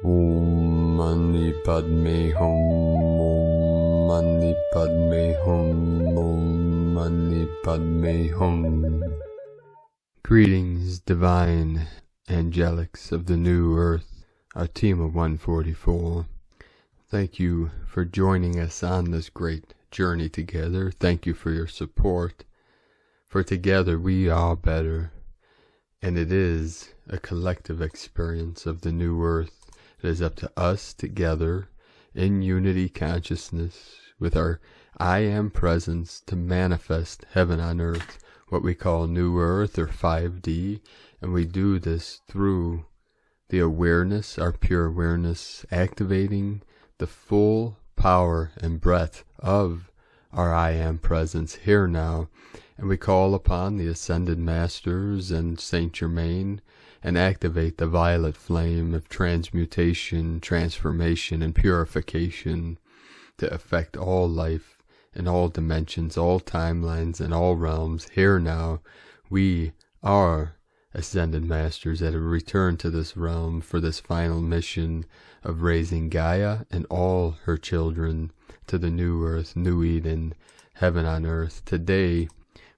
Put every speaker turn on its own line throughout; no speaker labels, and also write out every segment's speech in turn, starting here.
Om Mani Padme Hum, Om Mani Padme Hum, Om Mani Padme Hum. Greetings, divine angelics of the new earth, our team of 144. Thank you for joining us on this great journey together. Thank you for your support, for together we are better, and it is a collective experience of the new earth. It is up to us together in unity consciousness with our I Am presence to manifest heaven on earth, what we call New Earth or 5D, and we do this through the awareness, our pure awareness, activating the full power and breadth of our I Am presence here now, and we call upon the Ascended Masters and Saint Germain and activate the violet flame of transmutation, transformation, and purification to affect all life in all dimensions, all timelines, and all realms. Here now, we are Ascended Masters that have returned to this realm for this final mission of raising Gaia and all her children to the new earth, new Eden, heaven on earth. Today,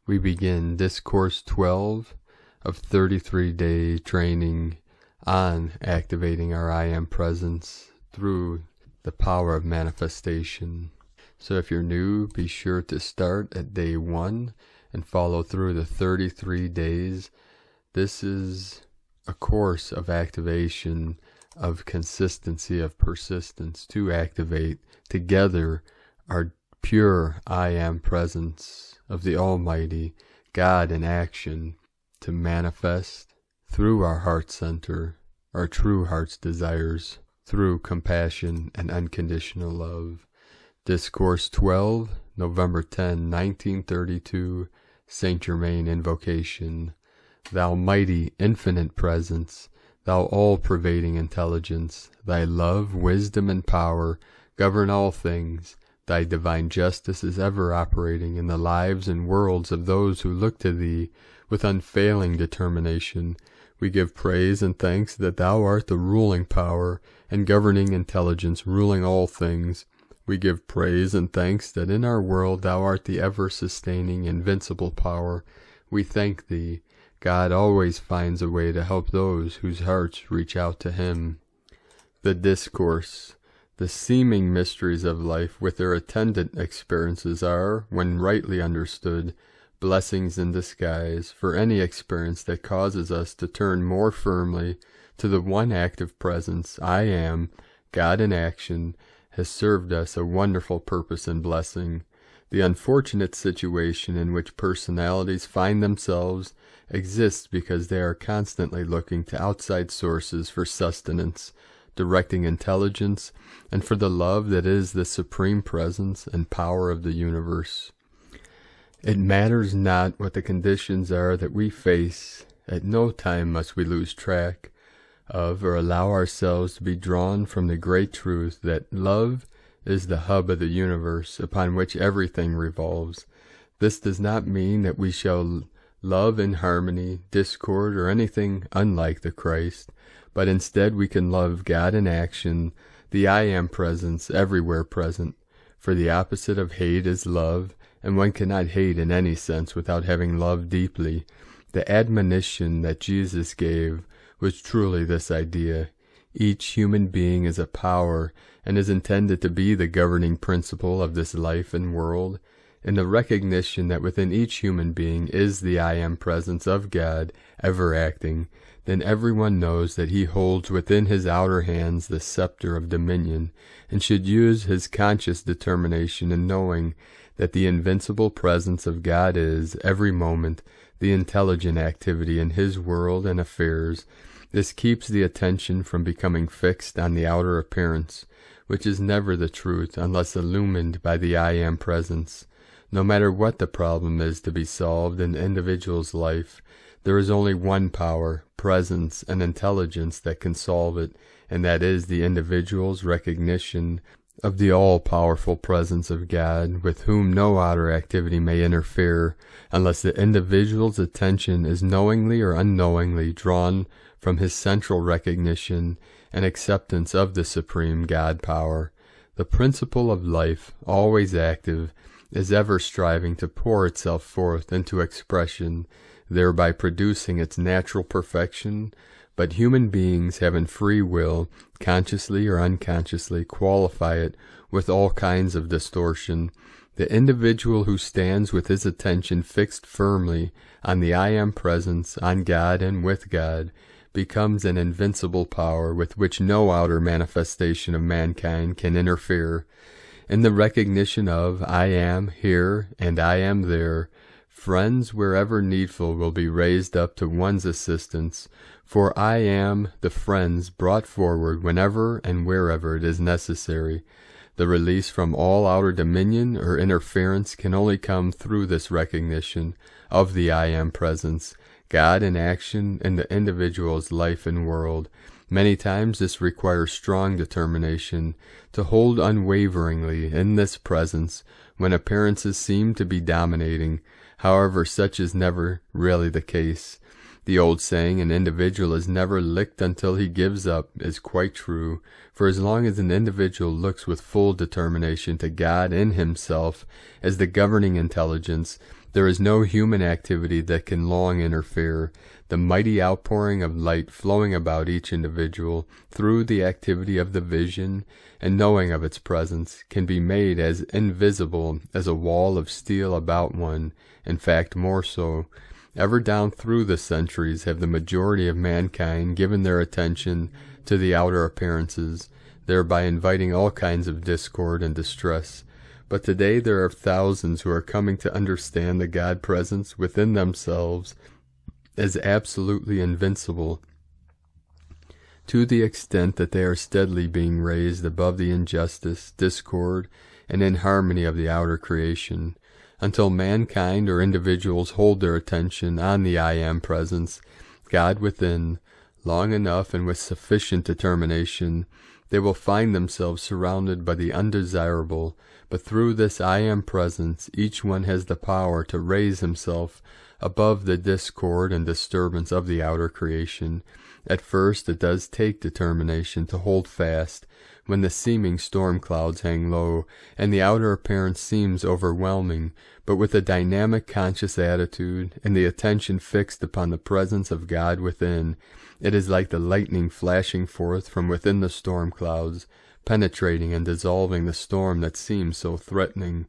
we begin Discourse 12 of 33-day training on activating our I Am presence through the power of manifestation. So if you're new, be sure to start at day 1 and follow through the 33 days. This is a course of activation, of consistency, of persistence to activate together our pure I Am presence of the Almighty God in action, to manifest through our heart center, our true heart's desires, through compassion and unconditional love. Discourse 12, November 10, 1932, Saint Germain Invocation. Thou mighty infinite presence, thou all-pervading intelligence, thy love, wisdom, and power govern all things. Thy divine justice is ever operating in the lives and worlds of those who look to thee with unfailing determination. We give praise and thanks that thou art the ruling power and governing intelligence ruling all things. We give praise and thanks that in our world thou art the ever-sustaining, invincible power. We thank thee. God always finds a way to help those whose hearts reach out to him. The Discourse. The seeming mysteries of life with their attendant experiences are, when rightly understood, blessings in disguise for any experience that causes us to turn more firmly to the one active presence, I Am, God in action, has served us a wonderful purpose and blessing. The unfortunate situation in which personalities find themselves exists because they are constantly looking to outside sources for sustenance, directing intelligence, and for the love that is the supreme presence and power of the universe. It matters not what the conditions are that we face. At no time must we lose track of or allow ourselves to be drawn from the great truth that love is the hub of the universe upon which everything revolves. This does not mean that we shall love in harmony, discord, or anything unlike the Christ, but instead we can love God in action, the I Am presence everywhere present. For the opposite of hate is love, and one cannot hate in any sense without having loved deeply. The admonition that Jesus gave was truly this idea. Each human being is a power and is intended to be the governing principle of this life and world. In the recognition that within each human being is the I Am presence of God ever acting, then everyone knows that he holds within his outer hands the scepter of dominion, and should use his conscious determination in knowing that the invincible presence of God is, every moment, the intelligent activity in his world and affairs. This keeps the attention from becoming fixed on the outer appearance, which is never the truth unless illumined by the I Am presence. No matter what the problem is to be solved in the individual's life, there is only one power, presence, and intelligence that can solve it, and that is the individual's recognition of the all-powerful presence of God, with whom no outer activity may interfere, unless the individual's attention is knowingly or unknowingly drawn from his central recognition and acceptance of the supreme God power. The principle of life, always active, is ever striving to pour itself forth into expression, thereby producing its natural perfection. But human beings, having free will, consciously or unconsciously qualify it with all kinds of distortion. The individual who stands with his attention fixed firmly on the I Am presence, on God and with God, becomes an invincible power with which no outer manifestation of mankind can interfere. In the recognition of I am here and I am there, friends wherever needful will be raised up to one's assistance, for I am the friends brought forward whenever and wherever it is necessary. The release from all outer dominion or interference can only come through this recognition of the I Am presence, God in action in the individual's life and world. Many times this requires strong determination to hold unwaveringly in this presence when appearances seem to be dominating. However, such is never really the case. The old saying, an individual is never licked until he gives up, is quite true, for as long as an individual looks with full determination to God in himself as the governing intelligence, there is no human activity that can long interfere. The mighty outpouring of light flowing about each individual through the activity of the vision and knowing of its presence can be made as invisible as a wall of steel about one, in fact more so. Ever down through the centuries have the majority of mankind given their attention to the outer appearances, thereby inviting all kinds of discord and distress. But today there are thousands who are coming to understand the God presence within themselves as absolutely invincible, to the extent that they are steadily being raised above the injustice, discord, and inharmony of the outer creation. Until mankind or individuals hold their attention on the I Am presence, God within, long enough and with sufficient determination, they will find themselves surrounded by the undesirable, but through this I Am presence each one has the power to raise himself above the discord and disturbance of the outer creation. At first it does take determination to hold fast when the seeming storm clouds hang low and the outer appearance seems overwhelming, but with a dynamic conscious attitude and the attention fixed upon the presence of God within, it is like the lightning flashing forth from within the storm clouds, penetrating and dissolving the storm that seems so threatening.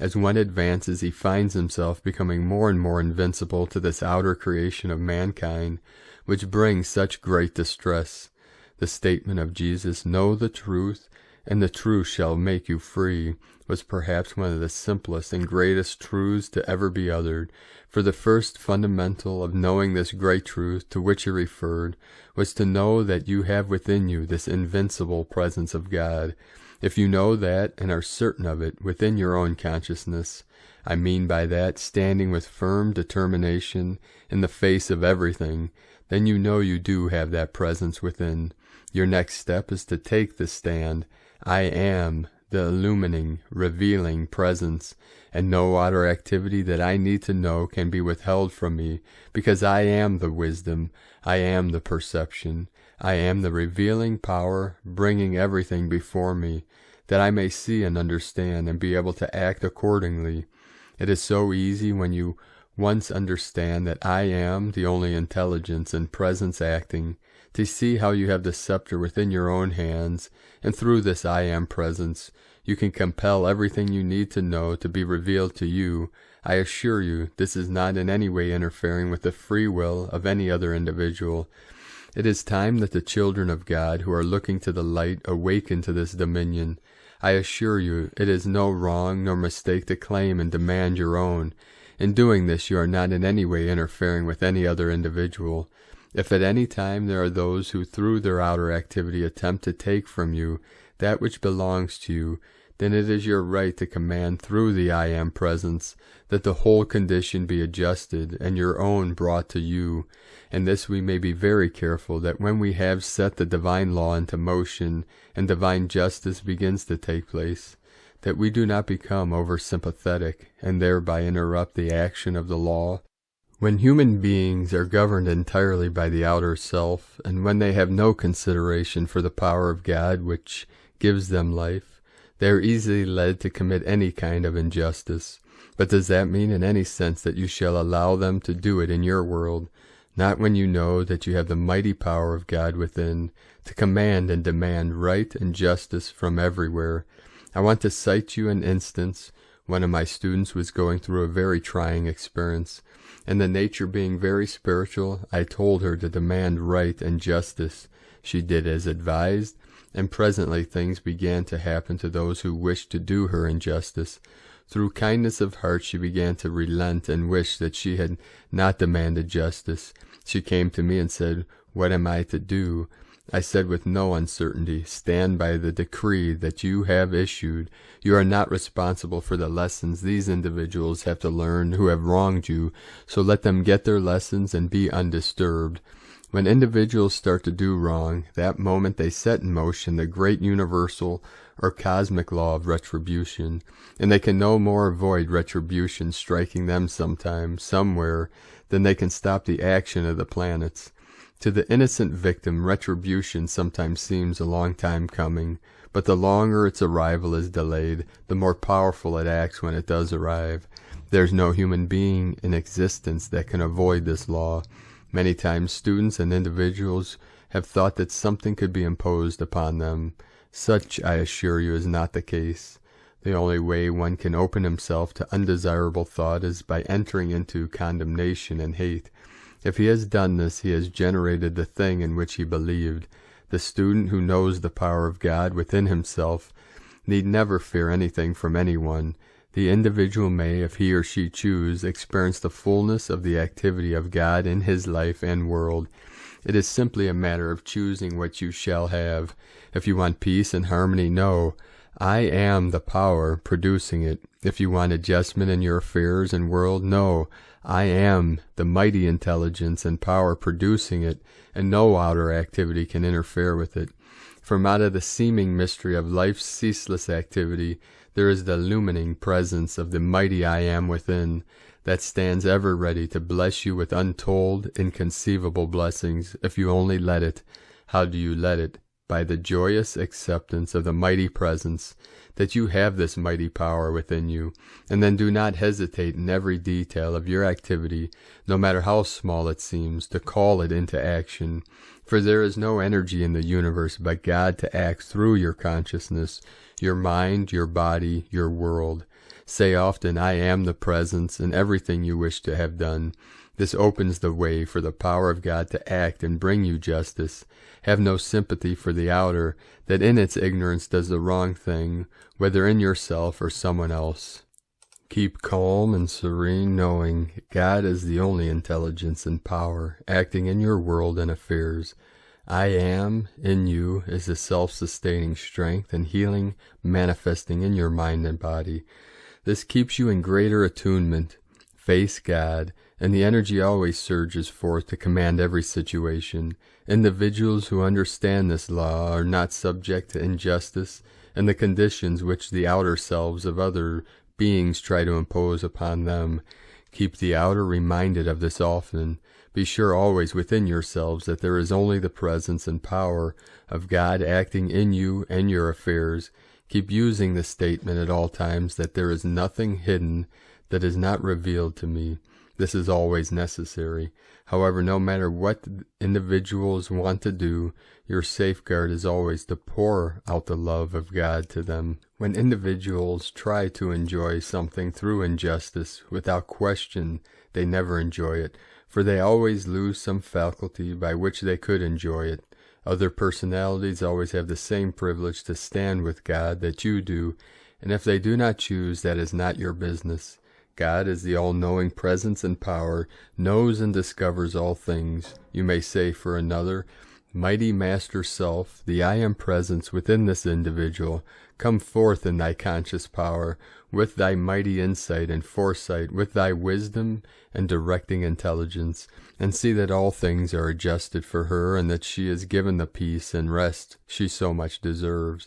As one advances, he finds himself becoming more and more invincible to this outer creation of mankind, which brings such great distress. The statement of Jesus, "Know the truth, and the truth shall make you free," was perhaps one of the simplest and greatest truths to ever be uttered, for the first fundamental of knowing this great truth to which he referred was to know that you have within you this invincible presence of God. If you know that and are certain of it within your own consciousness, I mean by that standing with firm determination in the face of everything, then you know you do have that presence within. Your next step is to take the stand. I am the illumining, revealing presence, and no outer activity that I need to know can be withheld from me, because I am the wisdom, I am the perception, I am the revealing power, bringing everything before me, that I may see and understand and be able to act accordingly. It is so easy when you once understand that I am the only intelligence and presence acting, to see how you have the scepter within your own hands, and through this I Am presence, you can compel everything you need to know to be revealed to you. I assure you, this is not in any way interfering with the free will of any other individual. It is time that the children of God who are looking to the light awaken to this dominion. I assure you, it is no wrong nor mistake to claim and demand your own. In doing this, you are not in any way interfering with any other individual. If at any time there are those who through their outer activity attempt to take from you that which belongs to you, then it is your right to command through the I Am presence that the whole condition be adjusted and your own brought to you. And this we may be very careful that when we have set the divine law into motion and divine justice begins to take place, that we do not become over-sympathetic and thereby interrupt the action of the law. When human beings are governed entirely by the outer self, and when they have no consideration for the power of God which gives them life, they are easily led to commit any kind of injustice. But does that mean in any sense that you shall allow them to do it in your world? Not when you know that you have the mighty power of God within, to command and demand right and justice from everywhere. I want to cite you an instance. One of my students was going through a very trying experience, and the nature being very spiritual, I told her to demand right and justice. She did as advised, and presently things began to happen to those who wished to do her injustice. Through kindness of heart she began to relent and wish that she had not demanded justice. She came to me and said, "What am I to do?" I said with no uncertainty, "Stand by the decree that you have issued. You are not responsible for the lessons these individuals have to learn who have wronged you, so let them get their lessons and be undisturbed." When individuals start to do wrong, that moment they set in motion the great universal or cosmic law of retribution, and they can no more avoid retribution striking them sometime, somewhere, than they can stop the action of the planets. To the innocent victim, retribution sometimes seems a long time coming, but the longer its arrival is delayed, the more powerful it acts when it does arrive. There's no human being in existence that can avoid this law. Many times students and individuals have thought that something could be imposed upon them. Such, I assure you, is not the case. The only way one can open himself to undesirable thought is by entering into condemnation and hate. If he has done this, he has generated the thing in which he believed. The student who knows the power of God within himself need never fear anything from anyone. The individual may, if he or she choose, experience the fullness of the activity of God in his life and world. It is simply a matter of choosing what you shall have. If you want peace and harmony, know, I am the power producing it. If you want adjustment in your affairs and world, know, I am the mighty intelligence and power producing it, and no outer activity can interfere with it. From out of the seeming mystery of life's ceaseless activity, there is the illumining presence of the mighty I Am within, that stands ever ready to bless you with untold, inconceivable blessings, if you only let it. How do you let it? By the joyous acceptance of the mighty presence, that you have this mighty power within you, and then do not hesitate in every detail of your activity, no matter how small it seems, to call it into action. For there is no energy in the universe but God to act through your consciousness, your mind, your body, your world. Say often, I am the presence in everything you wish to have done. This opens the way for the power of God to act and bring you justice. Have no sympathy for the outer, that in its ignorance does the wrong thing, whether in yourself or someone else. Keep calm and serene, knowing God is the only intelligence and power acting in your world and affairs. I am in you is the self-sustaining strength and healing manifesting in your mind and body. This keeps you in greater attunement. Face God, and the energy always surges forth to command every situation. Individuals who understand this law are not subject to injustice and the conditions which the outer selves of other beings try to impose upon them. Keep the outer reminded of this often. Be sure always within yourselves that there is only the presence and power of God acting in you and your affairs. Keep using the statement at all times that there is nothing hidden that is not revealed to me. This is always necessary. However, no matter what individuals want to do, your safeguard is always to pour out the love of God to them. When individuals try to enjoy something through injustice, without question, they never enjoy it, for they always lose some faculty by which they could enjoy it. Other personalities always have the same privilege to stand with God that you do, and if they do not choose, that is not your business. God is the all-knowing presence and power, knows and discovers all things. You may say for another, Mighty Master Self, the I Am presence within this individual, come forth in thy conscious power, with thy mighty insight and foresight, with thy wisdom and directing intelligence, and see that all things are adjusted for her, and that she is given the peace and rest she so much deserves.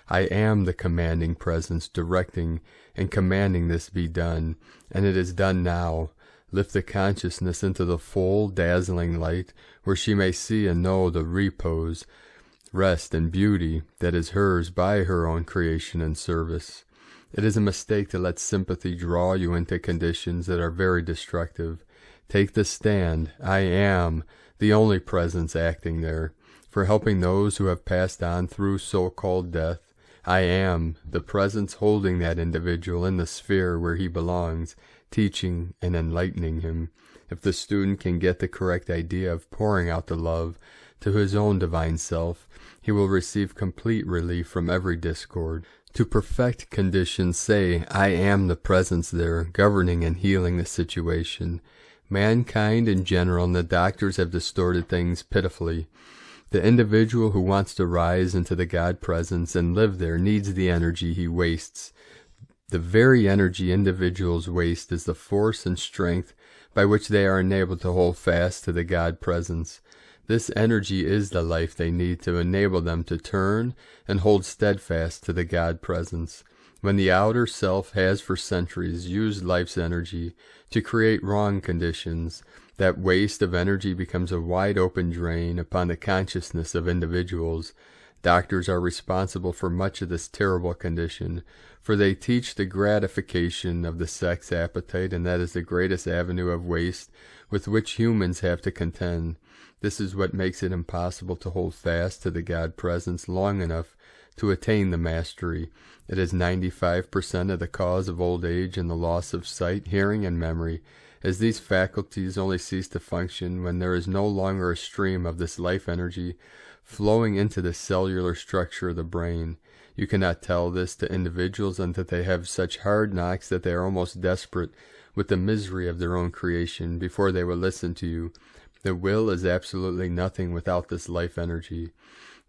I am the commanding presence, directing and commanding this be done, and it is done now. Lift the consciousness into the full, dazzling light, where she may see and know the repose, rest, and beauty that is hers by her own creation and service. It is a mistake to let sympathy draw you into conditions that are very destructive. Take the stand. I am the only presence acting there, for helping those who have passed on through so-called death. I am the presence holding that individual in the sphere where he belongs, teaching and enlightening him. If the student can get the correct idea of pouring out the love to his own divine self, he will receive complete relief from every discord. To perfect conditions, say, I am the presence there, governing and healing the situation. Mankind in general and the doctors have distorted things pitifully. The individual who wants to rise into the God presence and live there needs the energy he wastes. The very energy individuals waste is the force and strength by which they are enabled to hold fast to the God presence. This energy is the life they need to enable them to turn and hold steadfast to the God presence. When the outer self has for centuries used life's energy to create wrong conditions, that waste of energy becomes a wide open drain upon the consciousness of individuals. Doctors are responsible for much of this terrible condition, for they teach the gratification of the sex appetite, and that is the greatest avenue of waste with which humans have to contend. This is what makes it impossible to hold fast to the God presence long enough to attain the mastery. It is 95% of the cause of old age and the loss of sight, hearing, and memory, as these faculties only cease to function when there is no longer a stream of this life energy flowing into the cellular structure of the brain. You cannot tell this to individuals until they have such hard knocks that they are almost desperate with the misery of their own creation before they will listen to you. The will is absolutely nothing without this life energy.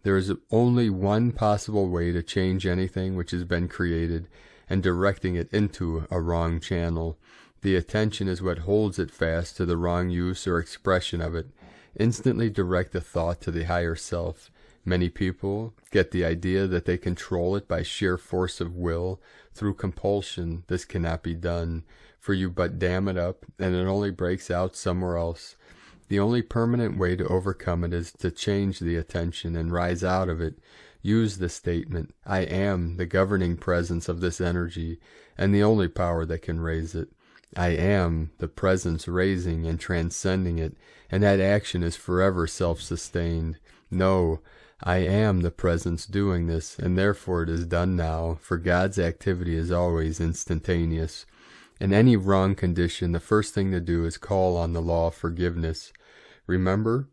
There is only one possible way to change anything which has been created, and directing it into a wrong channel. The attention is what holds it fast to the wrong use or expression of it. Instantly direct the thought to the higher self. Many people get the idea that they control it by sheer force of will. Through compulsion, this cannot be done, for you but dam it up, and it only breaks out somewhere else. The only permanent way to overcome it is to change the attention and rise out of it. Use the statement, I am the governing presence of this energy, and the only power that can raise it. I am the presence raising and transcending it, and that action is forever self-sustained. No, I am the presence doing this, and therefore it is done now, for God's activity is always instantaneous. In any wrong condition, the first thing to do is call on the law of forgiveness. Remember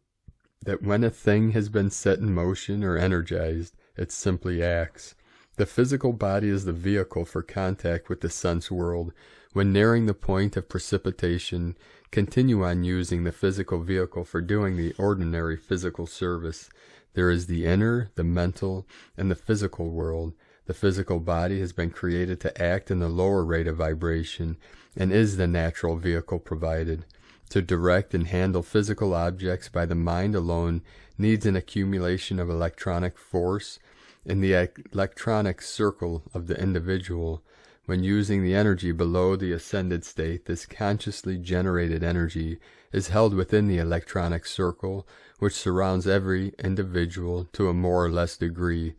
that when a thing has been set in motion or energized, it simply acts. The physical body is the vehicle for contact with the sense world. When nearing the point of precipitation, continue on using the physical vehicle for doing the ordinary physical service. There is the inner, the mental, and the physical world. The physical body has been created to act in the lower rate of vibration, and is the natural vehicle provided. To direct and handle physical objects by the mind alone needs an accumulation of electronic force in the electronic circle of the individual. When using the energy below the ascended state, this consciously generated energy is held within the electronic circle, which surrounds every individual to a more or less degree.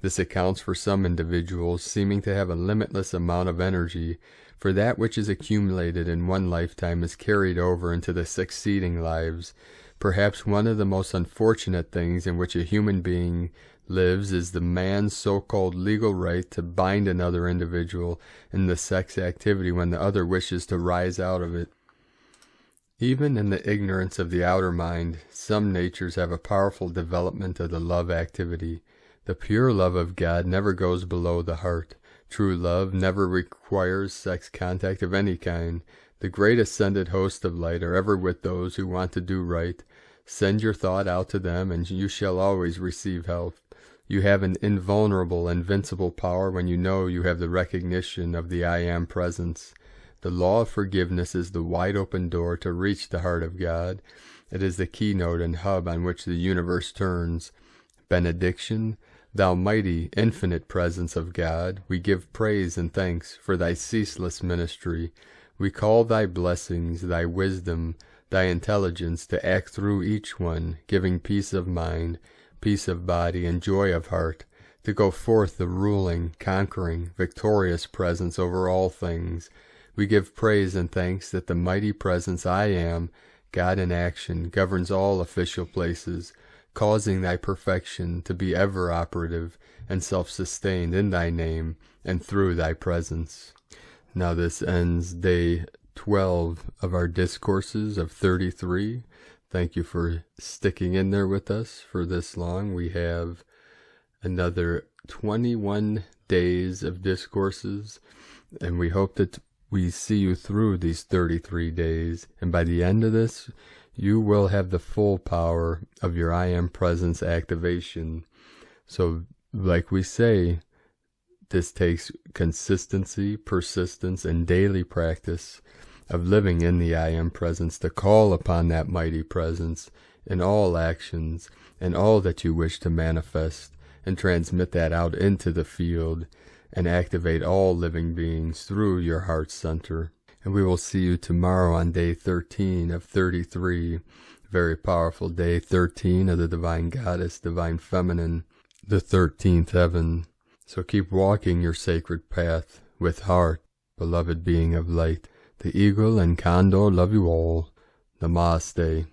This accounts for some individuals seeming to have a limitless amount of energy, for that which is accumulated in one lifetime is carried over into the succeeding lives. Perhaps one of the most unfortunate things in which a human being lives is the man's so-called legal right to bind another individual in the sex activity when the other wishes to rise out of it. Even in the ignorance of the outer mind, some natures have a powerful development of the love activity. The pure love of God never goes below the heart. True love never requires sex contact of any kind. The great ascended host of light are ever with those who want to do right. Send your thought out to them, and you shall always receive help. You have an invulnerable, invincible power when you know you have the recognition of the I Am presence. The law of forgiveness is the wide open door to reach the heart of God. It is the keynote and hub on which the universe turns. Benediction, thou mighty, infinite presence of God, we give praise and thanks for thy ceaseless ministry. We call thy blessings, thy wisdom, thy intelligence to act through each one, giving peace of mind, peace of body, and joy of heart, to go forth the ruling, conquering, victorious presence over all things. We give praise and thanks that the mighty presence I am, God in action, governs all official places, causing thy perfection to be ever operative and self-sustained in thy name and through thy presence. Now this ends day 12 of our Discourses of 33. Thank you for sticking in there with us for this long. We have another 21 days of Discourses, and we hope that we see you through these 33 days. And by the end of this, you will have the full power of your I Am Presence activation. So, like we say, this takes consistency, persistence, and daily practice of living in the I Am Presence to call upon that mighty presence in all actions and all that you wish to manifest, and transmit that out into the field and activate all living beings through your heart center. And we will see you tomorrow on day 13 of 33. Very powerful day 13 of the Divine Goddess, Divine Feminine, the 13th heaven. So keep walking your sacred path with heart, beloved being of light. The eagle and condor love you all. Namaste.